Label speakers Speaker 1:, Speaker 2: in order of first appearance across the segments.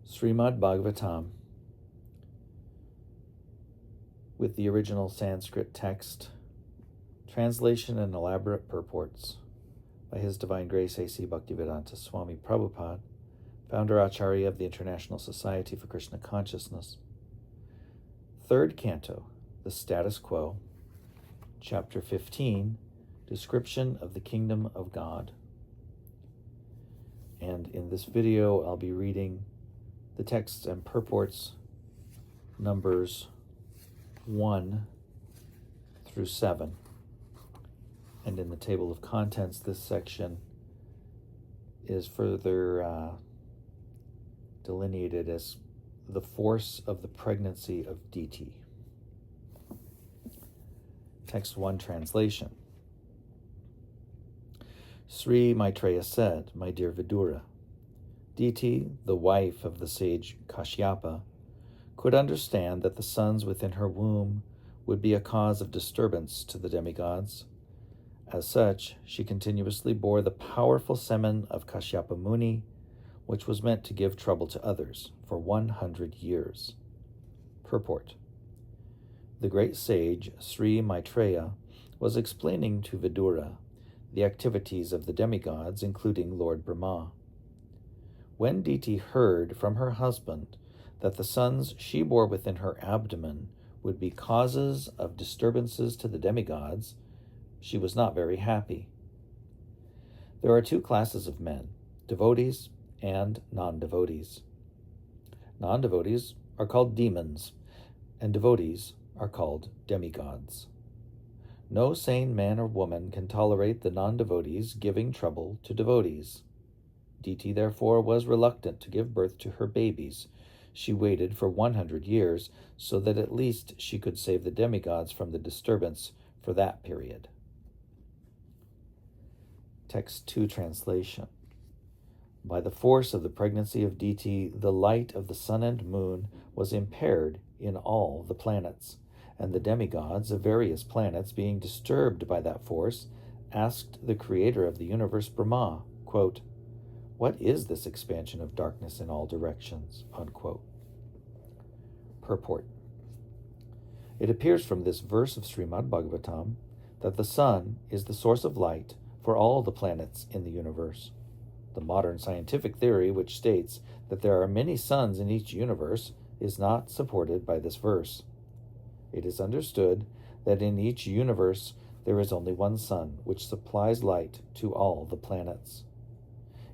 Speaker 1: Śrīmad Bhāgavatam, with the original Sanskrit text, translation and elaborate purports by His Divine Grace A.C. Bhaktivedanta Swami Prabhupada, founder Acharya of the International Society for Krishna Consciousness. Third Canto, The Status Quo, Chapter 15, Description of the Kingdom of God. And in this video, I'll be reading the texts and purports numbers 1 through 7. And in the table of contents, this section is further delineated as the force of the pregnancy of DT. Text 1 translation. Sri Maitreya said, "My dear Vidura, Diti, the wife of the sage Kashyapa, could understand that the sons within her womb would be a cause of disturbance to the demigods. As such, she continuously bore the powerful semen of Kashyapa Muni, which was meant to give trouble to others, for 100 years. Purport. The great sage Sri Maitreya was explaining to Vidura the activities of the demigods, including Lord Brahma. When Diti heard from her husband that the sons she bore within her abdomen would be causes of disturbances to the demigods, she was not very happy. There are two classes of men, devotees and non-devotees. Non-devotees are called demons, and devotees are called demigods. No sane man or woman can tolerate the non-devotees giving trouble to devotees. Diti, therefore, was reluctant to give birth to her babies. She waited for 100 years so that at least she could save the demigods from the disturbance for that period. Text 2 translation. By the force of the pregnancy of Diti, the light of the sun and moon was impaired in all the planets, and the demigods of various planets, being disturbed by that force, asked the creator of the universe, Brahma, quote, "What is this expansion of darkness in all directions?" Unquote. Purport. It appears from this verse of Śrīmad Bhāgavatam that the sun is the source of light for all the planets in the universe. The modern scientific theory, which states that there are many suns in each universe, is not supported by this verse. It is understood that in each universe there is only one sun, which supplies light to all the planets.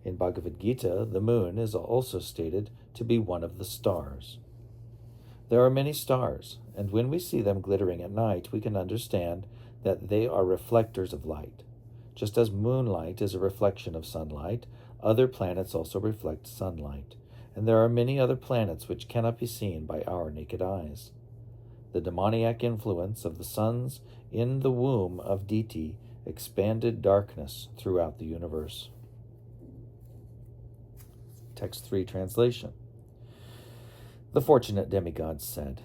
Speaker 1: In Bhagavad Gita, the moon is also stated to be one of the stars. There are many stars, and when we see them glittering at night, we can understand that they are reflectors of light. Just as moonlight is a reflection of sunlight, other planets also reflect sunlight, and there are many other planets which cannot be seen by our naked eyes. The demoniac influence of the suns in the womb of Diti expanded darkness throughout the universe. Text 3 translation. The fortunate demigods said,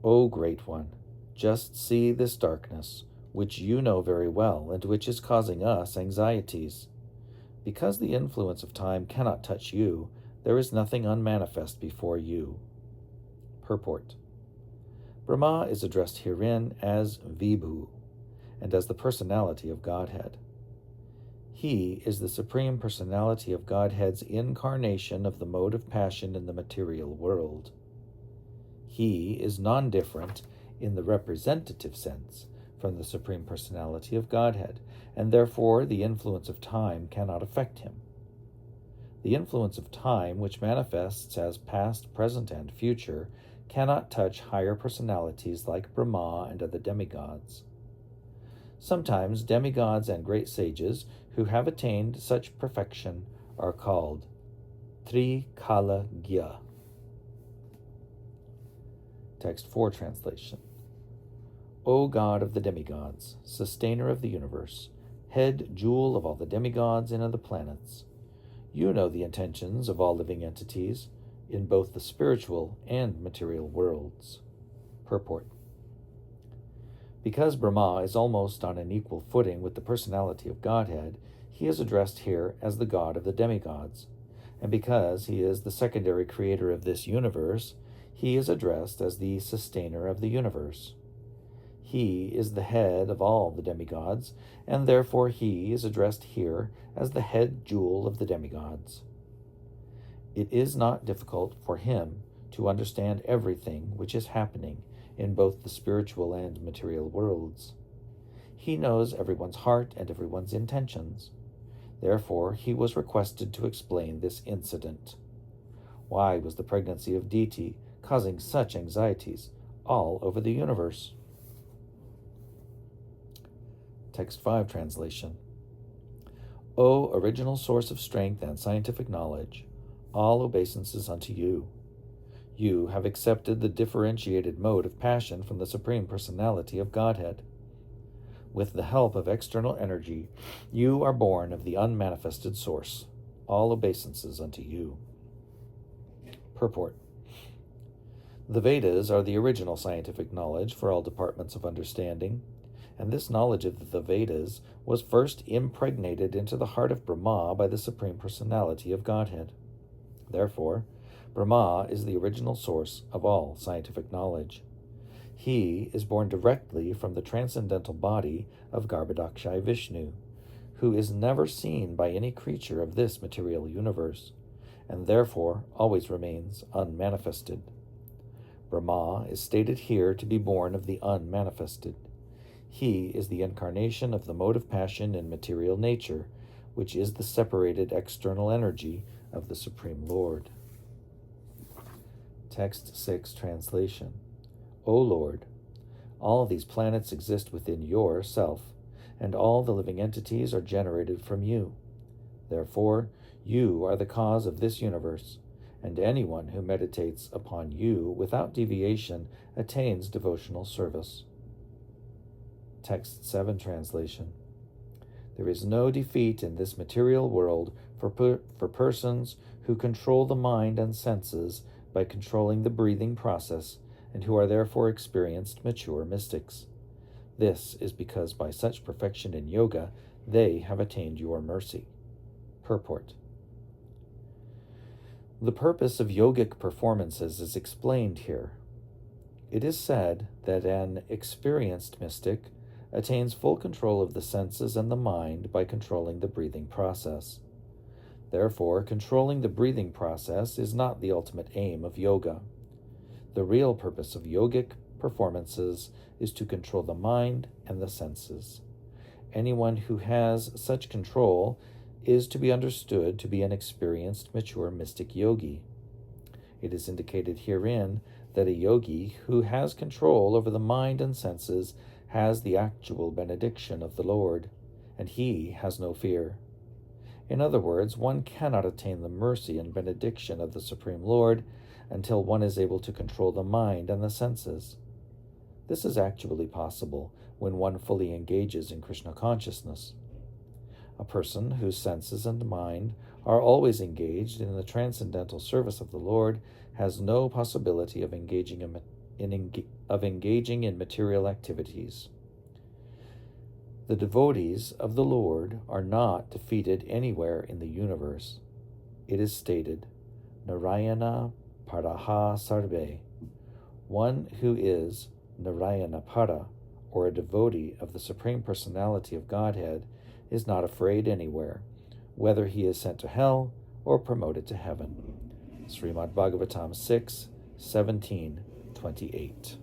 Speaker 1: "O Great One, just see this darkness, which you know very well, and which is causing us anxieties. Because the influence of time cannot touch you, there is nothing unmanifest before you." Purport. Brahma is addressed herein as Vibhu, and as the personality of Godhead. He is the Supreme Personality of Godhead's incarnation of the mode of passion in the material world. He is non-different in the representative sense from the Supreme Personality of Godhead, and therefore the influence of time cannot affect him. The influence of time, which manifests as past, present, and future, cannot touch higher personalities like Brahma and other demigods. Sometimes demigods and great sages who have attained such perfection are called Trikalagya. Text 4 translation. O God of the demigods, sustainer of the universe, head jewel of all the demigods and of the planets, you know the intentions of all living entities in both the spiritual and material worlds. Purport. Because Brahma is almost on an equal footing with the personality of Godhead, he is addressed here as the God of the demigods, and because he is the secondary creator of this universe, he is addressed as the sustainer of the universe. He is the head of all the demigods, and therefore he is addressed here as the head jewel of the demigods. It is not difficult for him to understand everything which is happening in both the spiritual and material worlds. He knows everyone's heart and everyone's intentions. Therefore, he was requested to explain this incident. Why was the pregnancy of Diti causing such anxieties all over the universe? Text 5 translation. O original source of strength and scientific knowledge, all obeisances unto you. You have accepted the differentiated mode of passion from the Supreme Personality of Godhead. With the help of external energy, you are born of the unmanifested source. All obeisances unto you. Purport. The Vedas are the original scientific knowledge for all departments of understanding, and this knowledge of the Vedas was first impregnated into the heart of Brahma by the Supreme Personality of Godhead. Therefore, Brahma is the original source of all scientific knowledge. He is born directly from the transcendental body of Garbhodakshay Vishnu, who is never seen by any creature of this material universe, and therefore always remains unmanifested. Brahma is stated here to be born of the unmanifested. He is the incarnation of the mode of passion in material nature, which is the separated external energy of the Supreme Lord. Text 6 translation. O Lord, all these planets exist within your self, and all the living entities are generated from you. Therefore, you are the cause of this universe, and anyone who meditates upon you without deviation attains devotional service. Text 7 translation. There is no defeat in this material world for persons who control the mind and senses by controlling the breathing process, and who are therefore experienced mature mystics. This is because by such perfection in yoga, they have attained your mercy. Purport. The purpose of yogic performances is explained here. It is said that an experienced mystic attains full control of the senses and the mind by controlling the breathing process. Therefore, controlling the breathing process is not the ultimate aim of yoga. The real purpose of yogic performances is to control the mind and the senses. Anyone who has such control is to be understood to be an experienced, mature mystic yogi. It is indicated herein that a yogi who has control over the mind and senses has the actual benediction of the Lord, and he has no fear. In other words, one cannot attain the mercy and benediction of the Supreme Lord until one is able to control the mind and the senses. This is actually possible when one fully engages in Krishna consciousness. A person whose senses and mind are always engaged in the transcendental service of the Lord has no possibility of engaging in material activities. The devotees of the Lord are not defeated anywhere in the universe. It is stated, Narayana Paraha Sarve. One who is Narayana Para, or a devotee of the Supreme Personality of Godhead, is not afraid anywhere, whether he is sent to hell or promoted to heaven. Śrīmad Bhāgavatam 6, 17, 28.